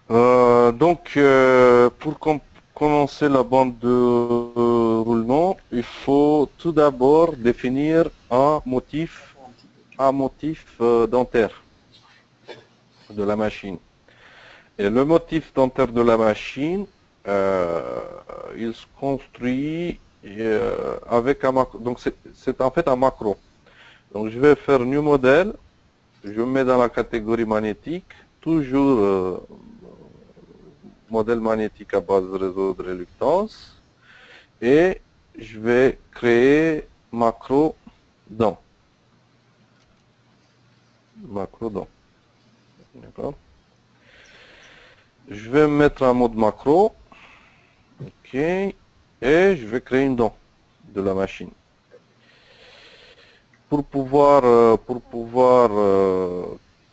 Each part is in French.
Pour commencer la bande de roulement, il faut tout d'abord définir un motif dentaire de la machine. Et le motif dentaire de la machine, euh, il se construit avec un macro. Donc, c'est en fait un macro. Donc, je vais faire New Model. Je mets dans la catégorie magnétique, toujours modèle magnétique à base de réseau de réluctance. Et je vais créer macro dans. Macro dans. D'accord. Je vais mettre un mode macro. OK. Et je vais créer une dent de la machine. Pour pouvoir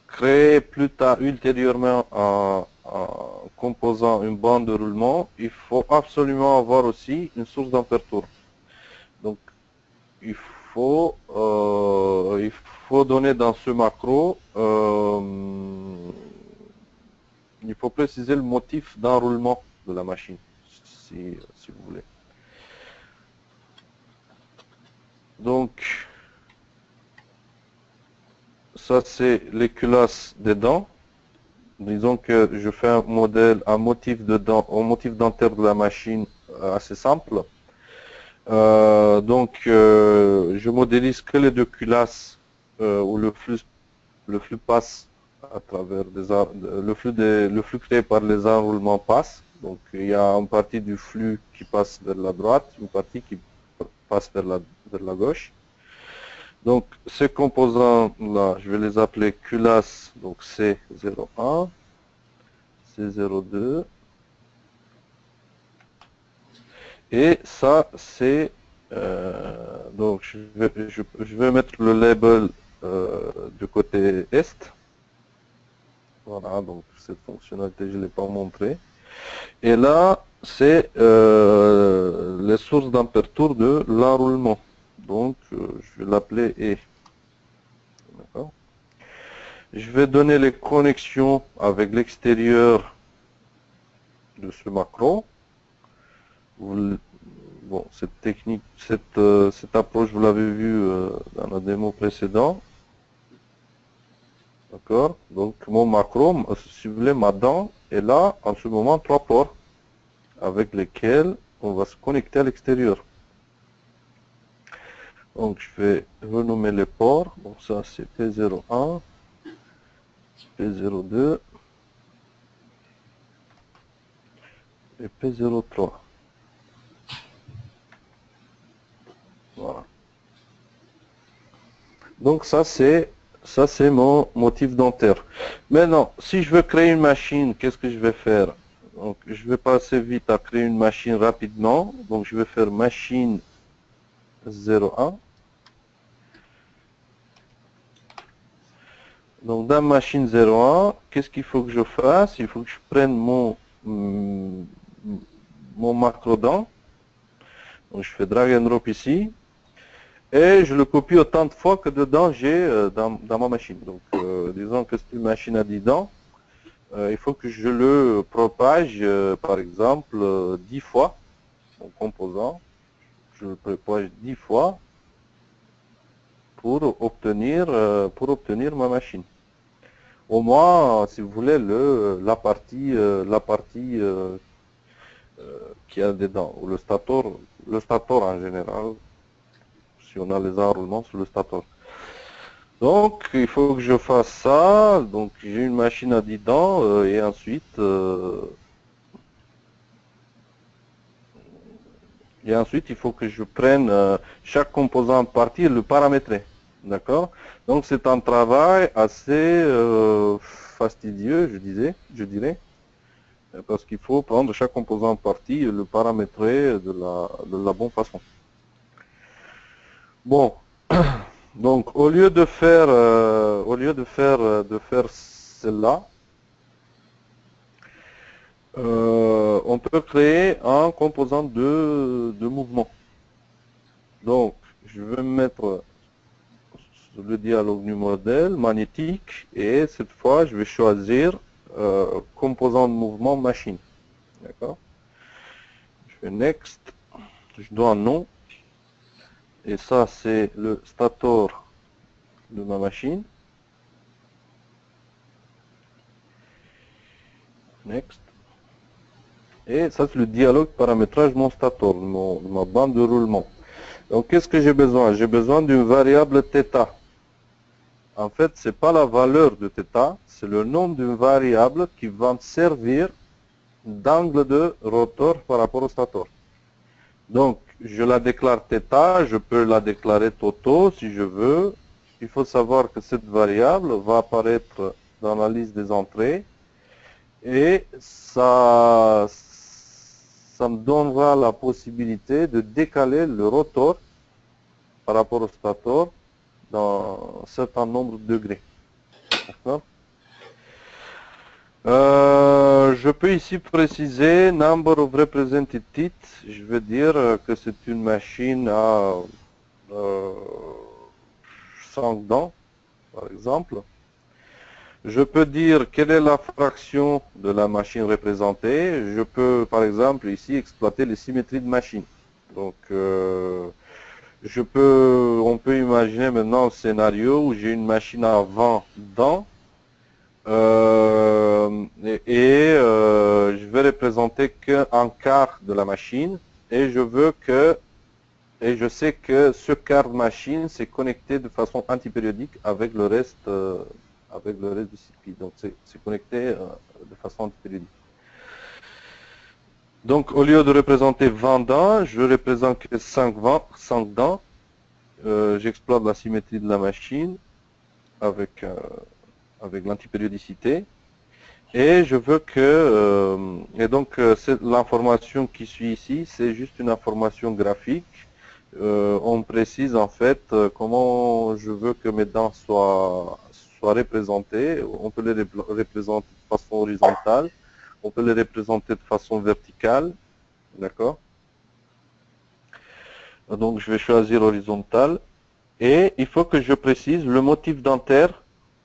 créer plus tard, ultérieurement, en composant une bande de roulement, il faut absolument avoir aussi une source d'aperture. Donc, il il faut donner dans ce macro, il faut préciser le motif d'enroulement de la machine, si vous voulez. Donc, ça c'est les culasses des dents. Disons que je fais un modèle, un motif de dent, un motif dentaire de la machine assez simple. Je modélise que les deux culasses où le flux passe à travers le flux créé par les enroulements passe. Donc il y a une partie du flux qui passe vers la droite, une partie qui passe vers la gauche. Donc ces composants-là, je vais les appeler culasse, donc C01, C02. Et ça, c'est... donc je vais mettre le label du côté est. Voilà, donc cette fonctionnalité, je ne l'ai pas montré. Et là, c'est les sources d'aperture de l'enroulement. Donc, je vais l'appeler E. D'accord. Je vais donner les connexions avec l'extérieur de ce macro. Bon, cette technique, cette approche, vous l'avez vu dans la démo précédente. D'accord. Donc, mon macro, si vous voulez, ma dent est là, en ce moment, 3 ports avec lesquels on va se connecter à l'extérieur. Donc, je vais renommer les ports. Donc, ça, c'est P01, P02 et P03. Voilà. Donc, ça, c'est mon motif dentaire. Maintenant, si je veux créer une machine, qu'est-ce que je vais faire? Donc, je vais passer vite à créer une machine rapidement. Donc, je vais faire machine 01. Donc, dans machine 01, qu'est-ce qu'il faut que je fasse? Il faut que je prenne mon macro dent. Donc, je fais drag and drop ici. Et je le copie autant de fois que dedans j'ai dans ma machine. Donc, disons que c'est une machine à 10 dents. Il faut que je le propage, par exemple, 10 fois, en composant. Je le propage 10 fois pour obtenir ma machine. Au moins, si vous voulez, la partie qu'il y a dedans, ou le stator en général, si on a les enroulements sur le stator. Donc, il faut que je fasse ça. Donc, j'ai une machine à 10 dents et ensuite, il faut que je prenne chaque composant en partie et le paramétrer. D'accord. Donc, c'est un travail assez fastidieux, je dirais, parce qu'il faut prendre chaque composant en partie et le paramétrer de la bonne façon. Bon, donc au lieu de faire celle-là, on peut créer un composant de mouvement. Donc, je vais mettre sur le dialogue du modèle magnétique et cette fois, je vais choisir composant de mouvement machine. D'accord? Je fais next, je dois un nom, et ça c'est le stator de ma machine. Next. Et ça c'est le dialogue paramétrage de mon stator, de ma bande de roulement. Donc qu'est-ce que j'ai besoin? J'ai besoin d'une variable θ. En fait, c'est pas la valeur de θ, c'est le nom d'une variable qui va me servir d'angle de rotor par rapport au stator. Donc, je la déclare θ, je peux la déclarer toto si je veux. Il faut savoir que cette variable va apparaître dans la liste des entrées et ça me donnera la possibilité de décaler le rotor par rapport au stator dans un certain nombre de degrés. D'accord? Je peux ici préciser number of represented teeth. Je veux dire que c'est une machine à 5 dents, par exemple. Je peux dire quelle est la fraction de la machine représentée. Je peux, par exemple, ici exploiter les symétries de machine. Donc, on peut imaginer maintenant un scénario où j'ai une machine à 20 dents. Je vais représenter qu'un quart de la machine et je sais que ce quart de machine s'est connecté de façon antipériodique avec le reste du circuit. Donc c'est connecté de façon antipériodique. Donc au lieu de représenter 20 dents, je représente que 5 dents. J'exploite la symétrie de la machine avec l'antipériodicité. Et je veux que, l'information qui suit ici, c'est juste une information graphique. On précise en fait comment je veux que mes dents soient représentées. On peut les représenter de façon horizontale, on peut les représenter de façon verticale, d'accord? Donc je vais choisir horizontale. Et il faut que je précise le motif dentaire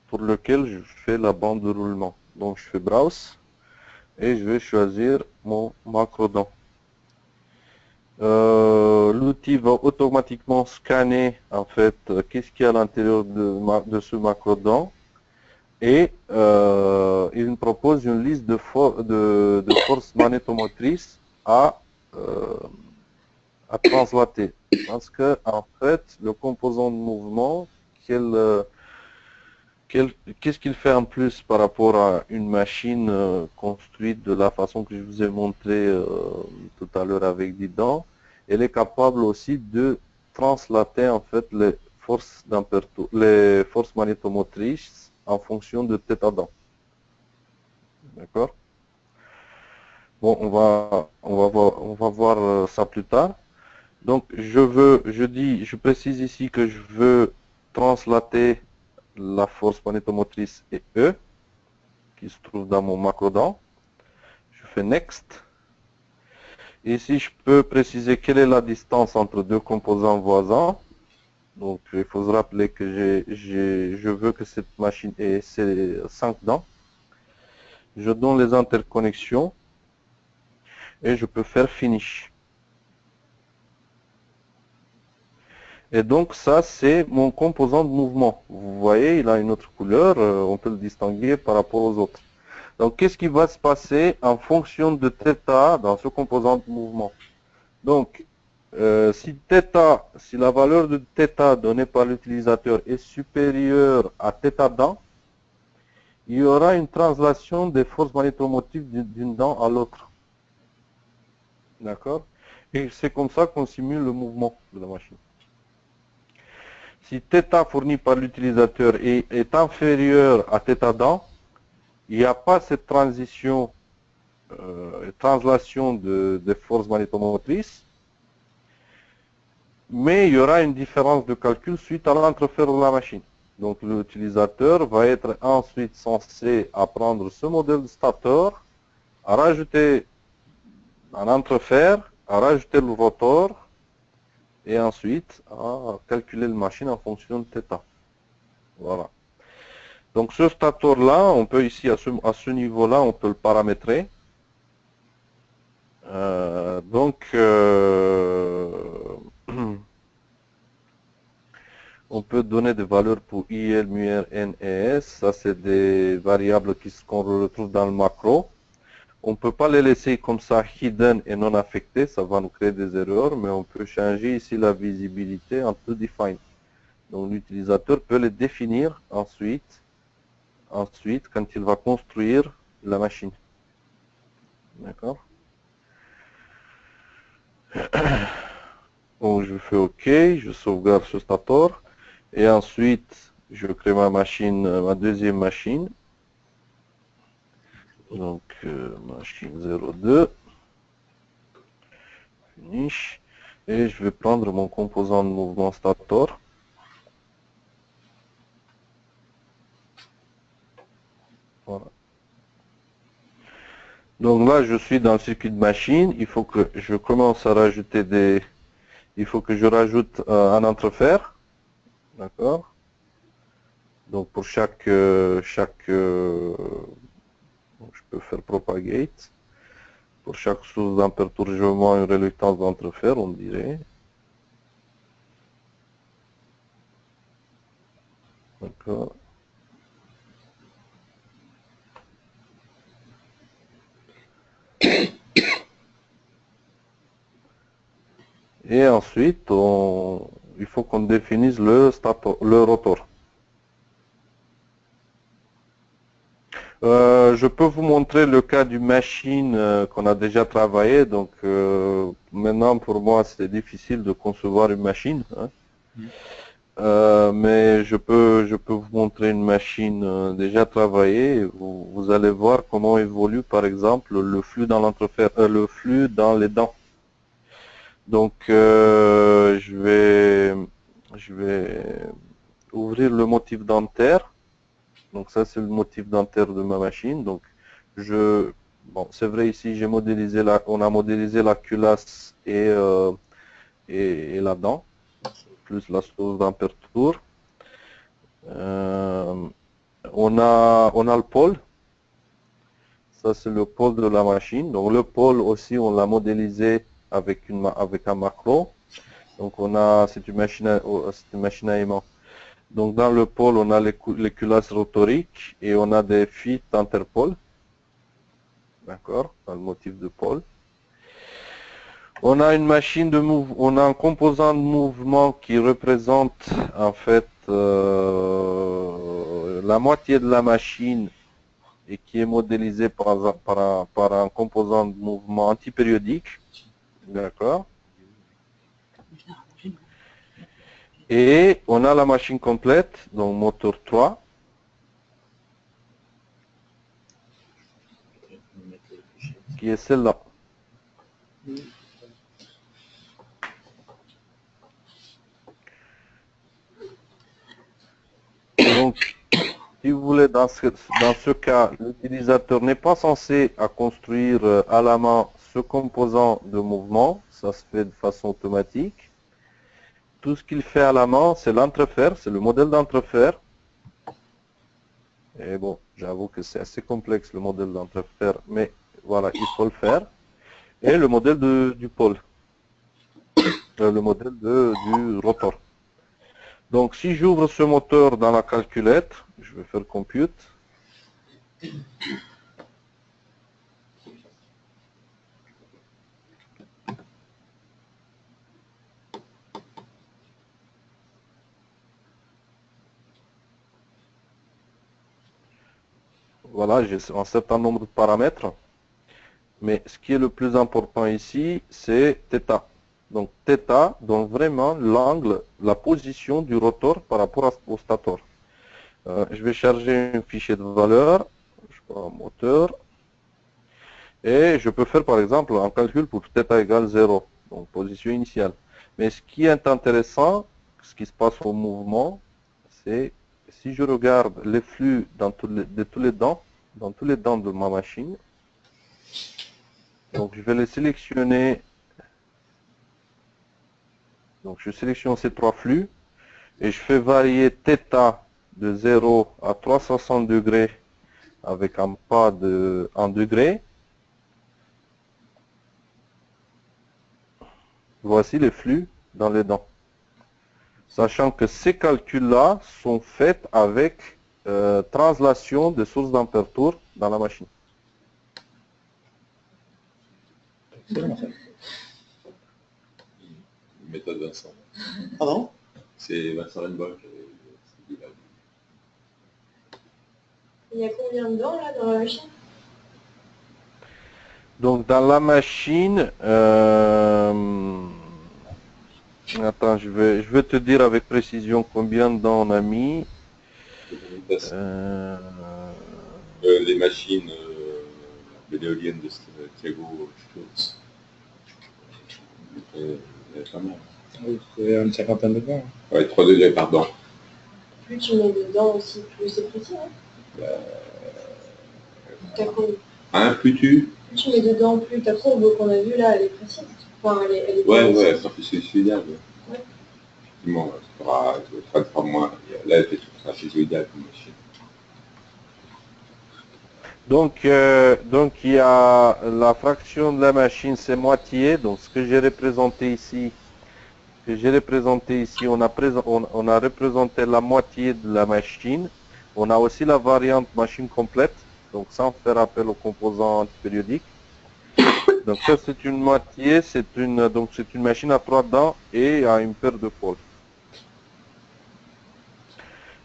pour lequel je fais la bande de roulement. Donc je fais browse et je vais choisir mon macrodent. L'outil va automatiquement scanner en fait qu'est-ce qu'il y a à l'intérieur de ce macrodent et il me propose une liste de forces magnétomotrices à translater. Parce que en fait le composant de mouvement qu'est-ce qu'il fait en plus par rapport à une machine construite de la façon que je vous ai montré tout à l'heure avec des dents? Elle est capable aussi de translater en fait les forces magnétomotrices en fonction de θ dents. D'accord? Bon, on va voir ça plus tard. Donc je précise ici que je veux translater la force magnétomotrice est E, qui se trouve dans mon macrodent. Je fais Next. Ici, je peux préciser quelle est la distance entre deux composants voisins. Donc, il faut se rappeler que je veux que cette machine ait 5 dents. Je donne les interconnexions et je peux faire Finish. Et donc ça, c'est mon composant de mouvement. Vous voyez, il a une autre couleur, on peut le distinguer par rapport aux autres. Donc qu'est-ce qui va se passer en fonction de θ dans ce composant de mouvement? Donc si la valeur de θ donnée par l'utilisateur est supérieure à θ dent, il y aura une translation des forces magnétomotives d'une dent à l'autre. D'accord? Et c'est comme ça qu'on simule le mouvement de la machine. Si θ fourni par l'utilisateur est inférieur à θ dent, il n'y a pas cette translation des forces magnétomotrices, mais il y aura une différence de calcul suite à l'entrefer de la machine. Donc l'utilisateur va être ensuite censé apprendre ce modèle de stator, à rajouter un entrefer, à rajouter le rotor, et ensuite à calculer la machine en fonction de θ. Voilà. Donc ce stator-là, on peut ici, à ce niveau-là, on peut le paramétrer. On peut donner des valeurs pour IL, MUR, N et S. Ça, c'est des variables qu'on retrouve dans le macro. On ne peut pas les laisser comme ça hidden et non affectées, ça va nous créer des erreurs, mais on peut changer ici la visibilité en to define. Donc l'utilisateur peut les définir ensuite quand il va construire la machine. D'accord? Donc je fais OK, je sauvegarde ce stator et ensuite je crée ma machine, ma deuxième machine. Donc machine 02, finish, et je vais prendre mon composant de mouvement stator. Voilà. Donc là, je suis dans le circuit de machine. Il faut que je commence à rajouter des... Il faut que je rajoute un entrefer. D'accord. Donc pour chaque... je peux faire propagate. Pour chaque source d'imperturbement, une réluctance d'entrefer, on dirait. D'accord. Et ensuite, il faut qu'on définisse le rotor. Je peux vous montrer le cas d'une machine qu'on a déjà travaillé. Donc maintenant, pour moi, c'est difficile de concevoir une machine. Hein. Mais je peux vous montrer une machine déjà travaillée. Vous allez voir comment évolue, par exemple, le flux dans le flux dans les dents. Donc, je vais ouvrir le motif dentaire. Donc ça, c'est le motif dentaire de ma machine. Donc, bon, c'est vrai ici, on a modélisé la culasse et la dent, plus la source d'imperture. On a le pôle. Ça, c'est le pôle de la machine. Donc, le pôle aussi, on l'a modélisé avec un macro. Donc, c'est une machine à aimant. Donc, dans le pôle, on a les culasses rotoriques et on a des fuites interpôles. D'accord, dans le motif de pôle. On a une machine on a un composant de mouvement qui représente en fait la moitié de la machine et qui est modélisé par un composant de mouvement antipériodique. D'accord. Et on a la machine complète, donc moteur 3. Qui est celle-là. Donc, si vous voulez, dans ce cas, l'utilisateur n'est pas censé construire à la main ce composant de mouvement. Ça se fait de façon automatique. Tout ce qu'il fait à la main, c'est l'entrefer, c'est le modèle d'entrefer. Et bon, j'avoue que c'est assez complexe le modèle d'entrefer, mais voilà, il faut le faire. Et le modèle du pôle, le modèle du rotor. Donc, si j'ouvre ce moteur dans la calculette, je vais faire compute. Voilà, j'ai un certain nombre de paramètres. Mais ce qui est le plus important ici, c'est θ. Donc θ donne vraiment l'angle, la position du rotor par rapport au stator. Je vais charger un fichier de valeur, je prends moteur, et je peux faire par exemple un calcul pour θ égale 0, donc position initiale. Mais ce qui est intéressant, ce qui se passe au mouvement, c'est si je regarde les flux dans tous les dents de ma machine, donc je vais les sélectionner. Donc je sélectionne ces trois flux et je fais varier θ de 0 à 360 degrés avec un pas de 1 degré. Voici les flux dans les dents. Sachant que ces calculs-là sont faits avec translation de sources d'aperture dans la machine. Excellent, ça. Méthode Vincent. Pardon? C'est Vincent Renbock. Il y a combien de dents là dans la machine? Donc dans la machine, attends, je vais te dire avec précision combien de dents on a mis. Les machines de l'éolienne de Thiago Sturz. Il y a pas mal. Oui, c'est une cinquantaine de dents. Ouais, 3 degrés par dent. Plus tu mets de dents aussi, plus c'est précis. Hein, ta courbe. Hein, plus tu Plus tu mets de dents, plus ta courbe qu'on a vue là, elle est précise. Enfin, elle est Ouais, précise. ouais, ça fait suicidaire. Ouais. Effectivement, ça fera moins. Là, elle fait tout ça suicidaire comme machine. Donc Il y a la fraction de la machine, c'est moitié. Donc ce que j'ai représenté ici, on a représenté la moitié de la machine. On a aussi la variante machine complète, donc sans faire appel aux composants antipériodiques. Donc ça c'est une moitié, c'est une machine à 3 dents et à une paire de pôles.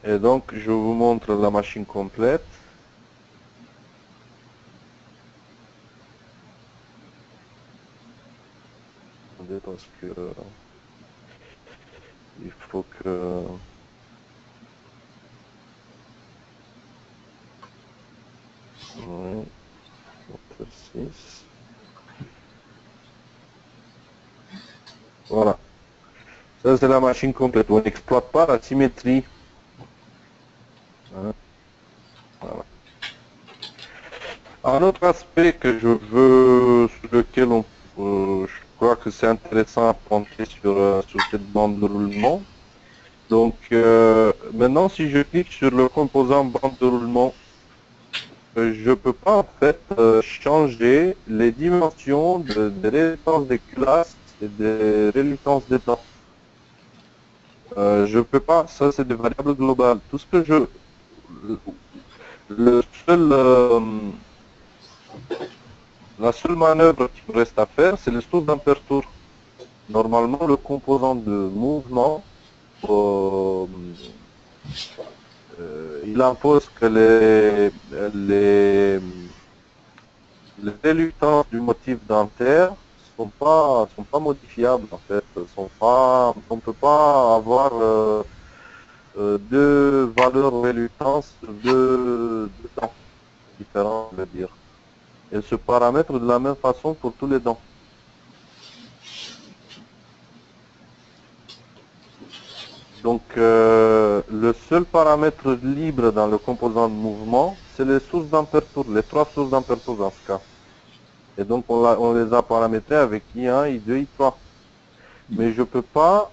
Et donc je vous montre la machine complète. Parce que il faut que ouais, 6. Voilà. Ça c'est la machine complète. On n'exploite pas la symétrie. Hein. Voilà. Un autre aspect que je veux, sur lequel je crois que c'est intéressant à pointer sur cette bande de roulement. Donc maintenant, si je clique sur le composant bande de roulement, je ne peux pas en fait changer les dimensions des réluctances des culasses et des réluctances des dents. Je ne peux pas, ça c'est des variables globales. Tout ce que la seule manœuvre qui me reste à faire, c'est le source d'aperture. Normalement, le composant de mouvement, il impose que les réluctances du motif dentaire sont pas modifiables en fait. On ne peut pas avoir deux valeurs de réluctance de dents différentes, je veux dire. Elles se paramètrent de la même façon pour tous les dents. Donc le seul paramètre libre dans le composant de mouvement, c'est les sources d'aperture, les 3 sources d'aperture dans ce cas. Et donc on les a paramétrées avec I1, I2, I3. Mais je peux pas,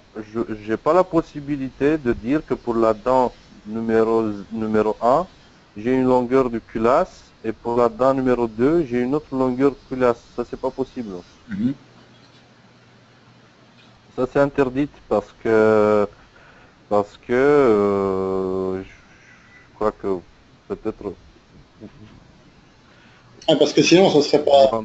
j'ai pas la possibilité de dire que pour la dent numéro 1, j'ai une longueur de culasse et pour la dent numéro 2, j'ai une autre longueur de culasse. Ça c'est pas possible. Ça c'est interdit parce que je crois que peut-être Ah, parce que sinon, ça serait pas... vous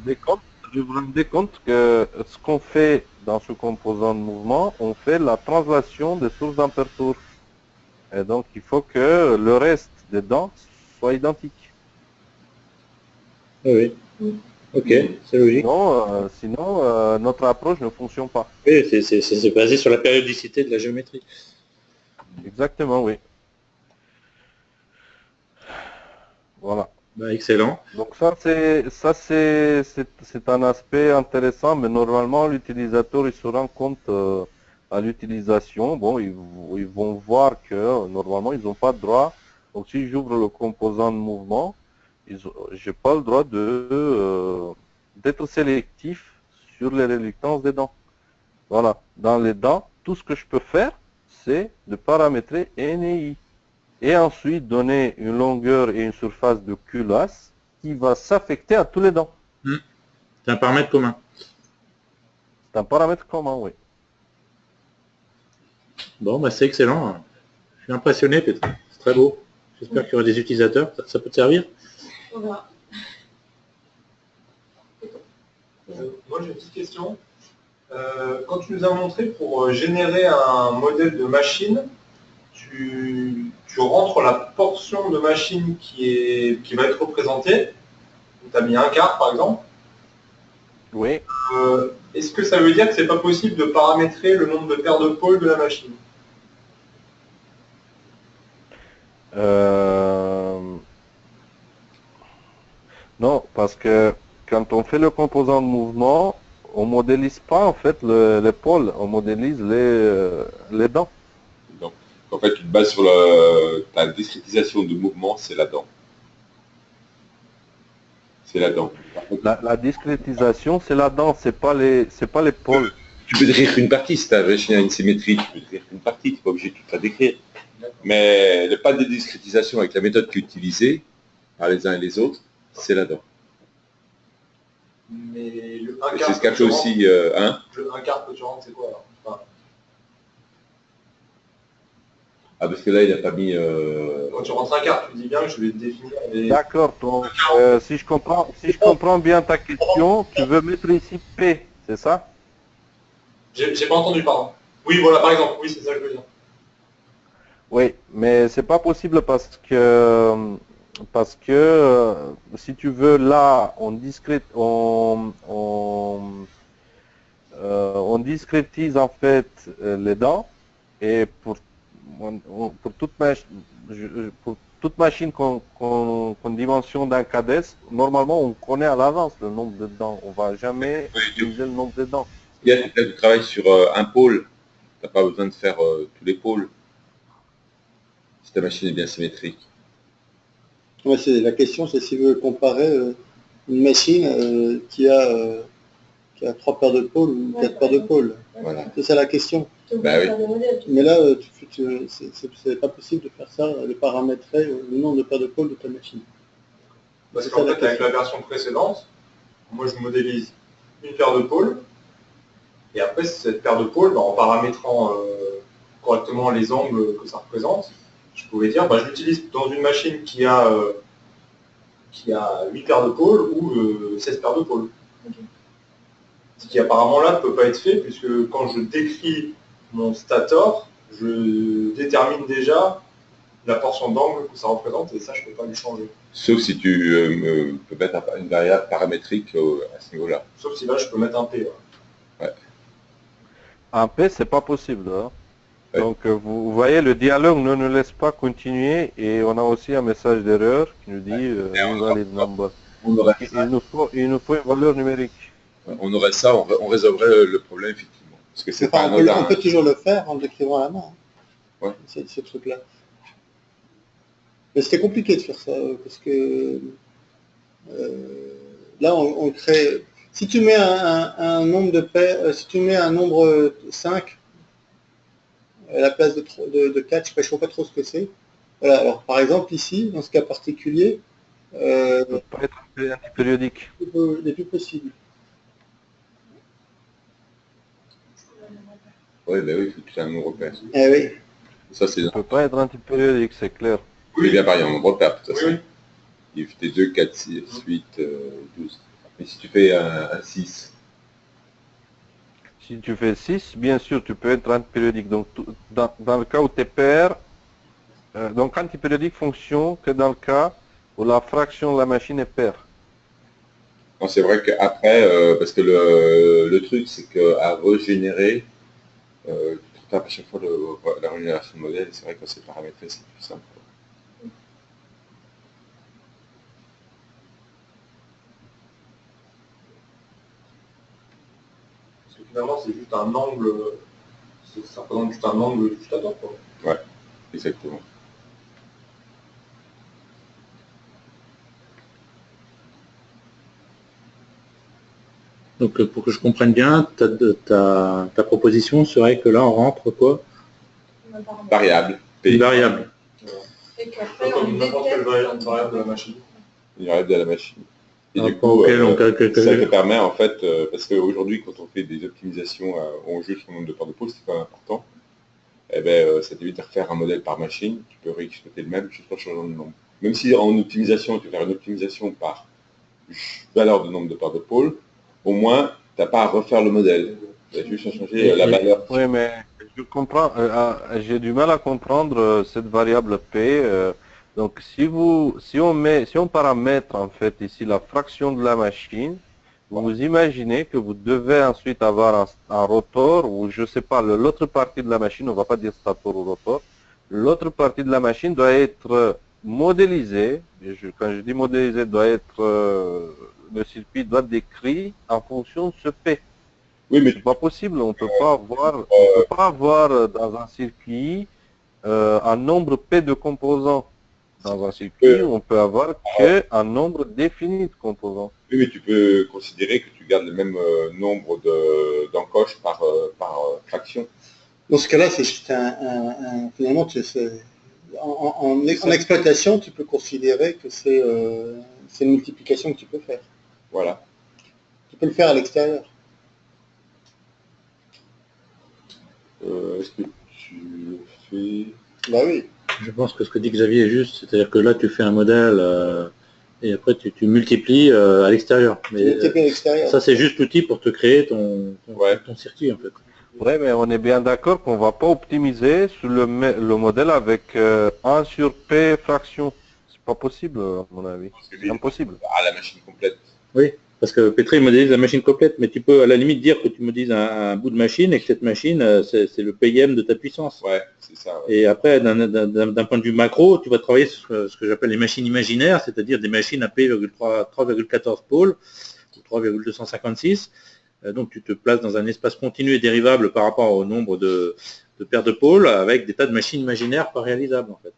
vous rendez compte que ce qu'on fait dans ce composant de mouvement, on fait la translation des sources d'aperture. Et donc il faut que le reste des dents soit identique. Oui, oui. Ok, c'est logique. Sinon notre approche ne fonctionne pas. Oui, c'est basé sur la périodicité de la géométrie. Exactement, oui. Voilà. Bah, excellent. Donc ça c'est un aspect intéressant, mais normalement l'utilisateur il se rend compte à l'utilisation. Bon, ils vont voir que normalement ils n'ont pas de droit. Donc si j'ouvre le composant de mouvement, j'ai pas le droit d'être sélectif sur les réluctances des dents. Voilà. Dans les dents, tout ce que je peux faire, c'est de paramétrer N et I. et ensuite donner une longueur et une surface de culasse qui va s'affecter à tous les dents. C'est un paramètre commun. C'est un paramètre commun, oui. Bon, bah, c'est excellent. Je suis impressionné, Petra. C'est très beau. J'espère qu'il y aura des utilisateurs. Ça peut te servir? On verra. Moi j'ai une petite question. Quand tu nous as montré pour générer un modèle de machine, tu rentres la portion de machine qui va être représentée. Tu as mis un quart par exemple. Oui. Est-ce que ça veut dire que c'est pas possible de paramétrer le nombre de paires de pôles de la machine? Non, parce que quand on fait le composant de mouvement, on modélise pas en fait les pôles, on modélise les dents. Donc, en fait, tu te bases sur ta discrétisation de mouvement, c'est la dent. C'est la dent. Par contre, La discrétisation, c'est la dent, c'est pas les pôles. tu peux décrire une partie, si tu as une symétrie, tu peux décrire une partie, tu n'es pas obligé de tout la décrire. Mais le pas de discrétisation avec la méthode qui est utilisée par les uns et les autres, c'est la dent. Mais le Et c'est ce qu'a fait aussi le un quart que tu rentres, c'est quoi alors? Enfin, Ah, parce que là, il n'a pas mis... quand tu rentres un quart, tu dis bien que je vais définir les... D'accord, donc si je comprends bien ta question, tu veux mettre ici P, c'est ça? J'ai pas entendu, pardon. Oui, voilà, par exemple, oui, c'est ça que je veux dire. Oui, mais c'est pas possible parce que si tu veux là on discrétise en fait les dents et pour toute machine qu'on dimensionne d'un CADES, normalement on connaît à l'avance le nombre de dents. On va jamais utiliser le nombre de dents. Il y a tu travailles sur un pôle, tu n'as pas besoin de faire tous les pôles, si ta machine est bien symétrique. Ouais, la question, c'est si vous comparer une machine qui a 3 paires de pôles ou 4 paires de pôles. Voilà. C'est ça la question. Tu es obligé Bah de oui. faire des modèles. Mais là, c'est pas possible de faire ça, de paramétrer le nombre de paires de pôles de ta machine. Parce C'est qu'en ça, la fait, avec question. la version précédente, moi je modélise une paire de pôles, et après cette paire de pôles, en paramétrant correctement les angles que ça représente, je pouvais dire, je l'utilise dans une machine qui a 8 paires de pôles ou 16 paires de pôles. Ok. Ce qui apparemment là ne peut pas être fait, puisque quand je décris mon stator, je détermine déjà la portion d'angle que ça représente, et ça je ne peux pas lui changer. Sauf si tu peux mettre une variable paramétrique à ce niveau-là. Sauf si là je peux mettre un P. Ouais. En P, c'est pas possible. Hein. Ouais. Donc vous voyez, le dialogue ne nous laisse pas continuer et on a aussi un message d'erreur qui nous dit invalid number. On aurait Il nous faut une valeur numérique. ça, on résolverait le problème effectivement. Parce que c'est pas Enfin, anodin. on peut toujours le faire en l'écrivant à la main. Ouais. Ce truc-là. Mais c'était compliqué de faire ça, parce que là, on crée... Si tu mets un nombre de paires, si tu mets un nombre 5 à la place de 4, je ne sais pas trop ce que c'est. Voilà, alors par exemple ici, dans ce cas particulier, Ça peut pas être antipériodique. il n'est plus possible. Oui, ben oui, il faut que tu aies un nombre repère. Eh oui. Ça, c'est Ça peut pas être antipériodique, c'est clair. bien pareil en nombre repère, de toute façon. Oui, Il fait 2, 4, 6, 8, 12. Mais si tu fais un 6, Si tu fais 6, bien sûr, tu peux être antipériodique. Donc, dans le cas où tes paires, donc antipériodique fonctionne que dans le cas où la fraction de la machine est paire. non, c'est vrai qu'après, parce que le truc, c'est qu'à régénérer, tu tapes à chaque fois la régénération de modèle, c'est vrai que quand c'est paramétré, c'est plus simple. parce que finalement c'est juste un angle, ça représente juste un angle du stator. Quoi. Exactement. Donc pour que je comprenne bien, ta proposition serait que là on rentre quoi? On va paramétrer. Variable. Une variable. Et qu'après, Comme on n'importe quelle détecte variable de la machine. Il arrive de la machine. Et Ah, du coup, auquel on ça te permet en fait, parce qu'aujourd'hui quand on fait des optimisations, on joue sur le nombre de paires de pôles, c'est quand même important. Eh ben, ça t'évite de refaire un modèle par machine, tu peux réexploiter le même juste en changeant le nombre. Même si en optimisation, tu veux faire une optimisation par valeur de nombre de paires de pôles, au moins, tu n'as pas à refaire le modèle. Tu as juste à changer la valeur. Oui, mais je comprends, j'ai du mal à comprendre cette variable P. Donc, si on paramètre en fait ici la fraction de la machine, vous imaginez que vous devez ensuite avoir un rotor ou je sais pas, l'autre partie de la machine, on va pas dire stator ou rotor, l'autre partie de la machine doit être modélisée. Quand je dis modélisée, doit être le circuit doit être décrit en fonction de ce P. Oui, mais C'est pas possible, on peut pas avoir dans un circuit un nombre P de composants. Dans un circuit, on peut avoir que un nombre défini de composants. oui, mais tu peux considérer que tu gardes le même nombre d'encoches par fraction. Dans ce cas-là, c'est juste finalement, en exploitation, tu peux considérer que c'est une multiplication que tu peux faire. Voilà. Tu peux le faire à l'extérieur. Est-ce que tu le fais? Bah oui. Je pense que ce que dit Xavier est juste, c'est-à-dire que là tu fais un modèle et après tu multiplies à l'extérieur. Tu Mais multiplies à l'extérieur. ça c'est juste l'outil pour te créer ton circuit en fait. Oui, mais on est bien d'accord qu'on va pas optimiser sur le modèle avec 1 sur P fraction. C'est pas possible, à mon avis. C'est impossible. À la machine complète. Oui, parce que Petri modélise la machine complète, mais tu peux à la limite dire que tu modélises un bout de machine et que cette machine, c'est le PIM de ta puissance. Ouais, c'est ça. Ouais. Et après, d'un point de vue macro, tu vas travailler sur ce que j'appelle les machines imaginaires, c'est-à-dire des machines à P,3,14 pôles, ou 3,256. Donc tu te places dans un espace continu et dérivable par rapport au nombre de paires de pôles avec des tas de machines imaginaires pas réalisables en fait.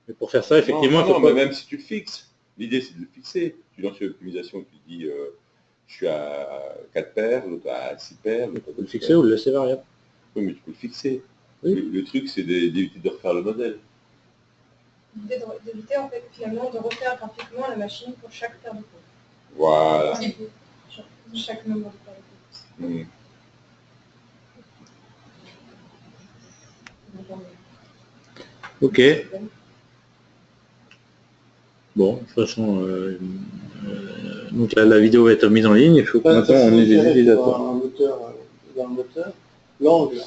Mais pour faire ça, effectivement, non, mais même si tu le fixes, l'idée c'est de le fixer. Tu lances une optimisation, tu dis je suis à 4 paires, l'autre à 6 paires. Tu peux le fixer ou le laisser variable. Oui, mais tu peux le fixer. Oui. Le truc c'est d'éviter de refaire le modèle. D'éviter en fait finalement de refaire graphiquement la machine pour chaque paire de pôles. Voilà. Chaque nombre de paires de pôles. Ok. Bon, de toute façon, donc la vidéo va être mise en ligne. Il faut que maintenant on ait des utilisateurs. Dans le moteur, l'angle,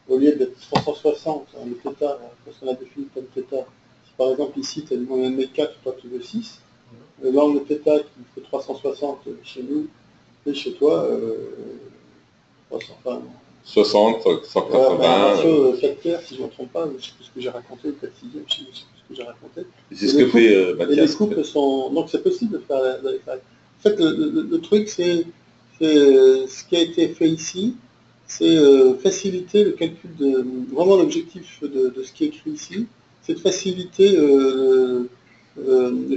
au lieu d'être 360, le θ, parce qu'on a défini comme θ, si par exemple ici tu as demandé 1m4, toi tu veux 6, l'angle θ qui fait 360 chez nous, et chez toi, 60, 180. ratio 4 paires, si je ne me trompe pas, je sais plus ce que j'ai raconté, ou 4 sixième, je sais plus ce que j'ai raconté. C'est ce que fait Mathias. Et les couples sont... Donc c'est possible de faire avec ça. En fait, le truc, c'est ce qui a été fait ici, c'est faciliter le calcul de... Vraiment l'objectif de ce qui est écrit ici, c'est de faciliter le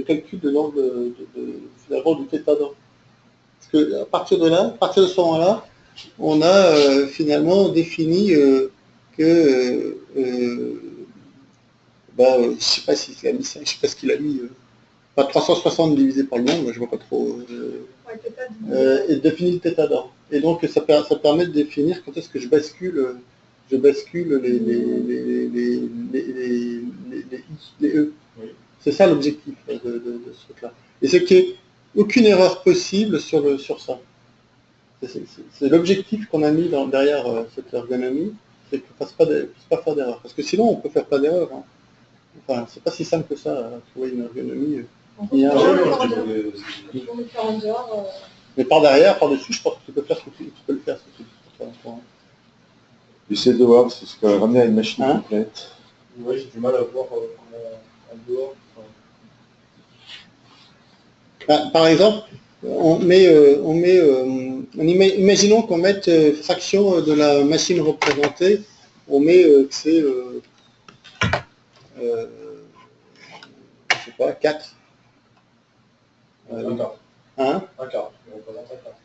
calcul de l'angle d'abord du θ d'an. Parce qu'à partir de là, à partir de ce moment-là, on a finalement défini que je sais pas s'il a mis ça, je sais pas ce qu'il a mis. 360 divisé par le nombre, je vois pas trop. Et définir le θ d'an. Et donc ça permet de définir quand est-ce que je bascule les E. Oui. C'est ça l'objectif de ce truc-là. Et c'est qu'il n'y ait aucune erreur possible sur ça. C'est l'objectif qu'on a mis derrière cette ergonomie, c'est qu'on ne fasse pas faire d'erreur. Parce que sinon, on peut faire pas d'erreur. Hein. Enfin, c'est pas si simple que ça, trouver une ergonomie. Mais par derrière, par-dessus, je pense que tu peux faire ce que tu peux le faire. J'essaie de voir si je peux ramener à une machine complète. Oui, j'ai du mal à voir en dehors. Par exemple, imaginons qu'on mette fraction de la machine représentée, on met que c'est, je sais pas, 4. Un quart. Hein? Un quart.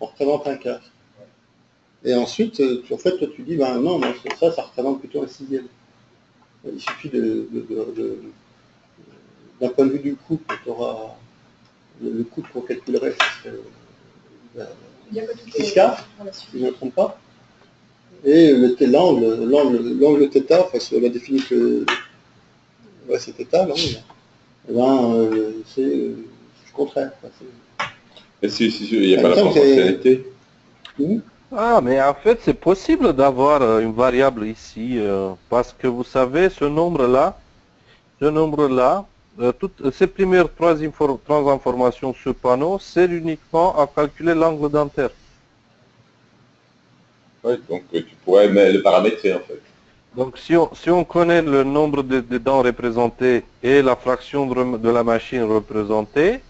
On représente un quart. Et ensuite, en fait, toi, tu dis, ben non, ça représente plutôt un sixième. Il suffit d'un point de vue du coût, tu auras le coût qu'on calculerait, ce serait Bien que tout 6 est quarts, dans la si suite. je ne me trompe pas. Et l'angle θ, enfin, si on a défini que ouais, c'est θ, l'angle, eh ben, c'est le contraire. Quoi. Mais il n'y a En pas même la temps, proportionnalité. Ah, mais en fait, c'est possible d'avoir une variable ici, parce que vous savez, ce nombre-là, toutes ces premières trois informations sur panneau sert uniquement à calculer l'angle dentaire. Ouais, donc tu pourrais le paramétrer en fait. Donc, si on connaît le nombre de dents représentées et la fraction de la machine représentée,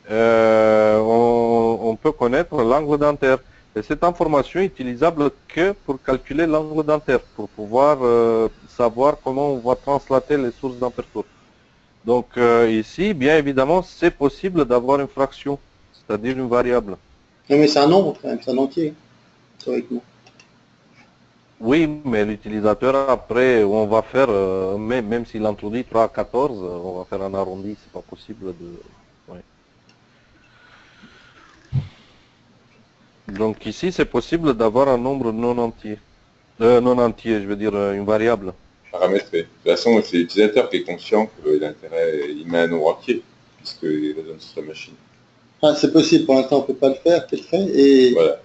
on peut connaître l'angle dentaire. Et cette information est utilisable que pour calculer l'angle dentaire, pour pouvoir savoir comment on va translater les sources d'aperture. Donc ici, bien évidemment, c'est possible d'avoir une fraction, c'est-à-dire une variable. Non, mais c'est un nombre quand même, c'est un entier, théoriquement. Oui, mais l'utilisateur après, on va faire, même s'il introduit 3 à 14, on va faire un arrondi, c'est pas possible de... ouais. Donc ici, c'est possible d'avoir un nombre non entier. Non entier, je veux dire une variable. Paramétrer. De toute façon, c'est l'utilisateur qui est conscient qu'il a intérêt, il met un nombre entier, puisqu'il le donne sur sa machine. Ah, c'est possible, pour l'instant on ne peut pas le faire, c'est fait. Et, Voilà.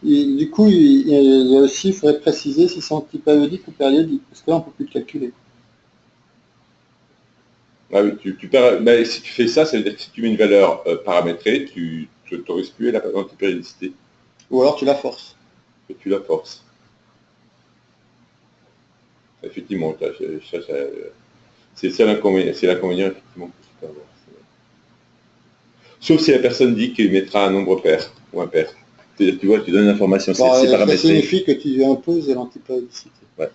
du coup, il aussi, il faudrait préciser si c'est antipériodique ou périodique, parce que là on ne peut plus le calculer. Ah oui, si tu fais ça, ça veut dire que si tu mets une valeur paramétrée, tu n'autorises plus l'antipériodicité, Ou alors tu la forces. et tu la forces. Effectivement, c'est ça l'inconvénient, effectivement que tu peux avoir. Sauf si la personne dit qu'il mettra un nombre pair ou impair. C'est-à-dire, tu vois, tu donnes une information, Bon, c'est ça paramétré. signifie que tu imposes l'antipériodicité. Ouais.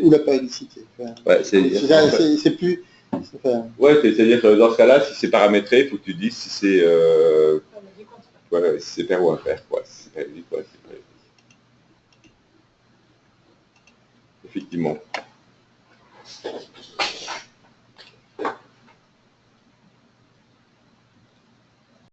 Ou la périodicité. Enfin, Ouais, c'est plus... Enfin, ouais, c'est-à-dire que dans ce cas-là, si c'est paramétré, il faut que tu dises si c'est si c'est pair ou impair. Quoi. Si c'est périodique, ouais, c'est périodique. Effectivement.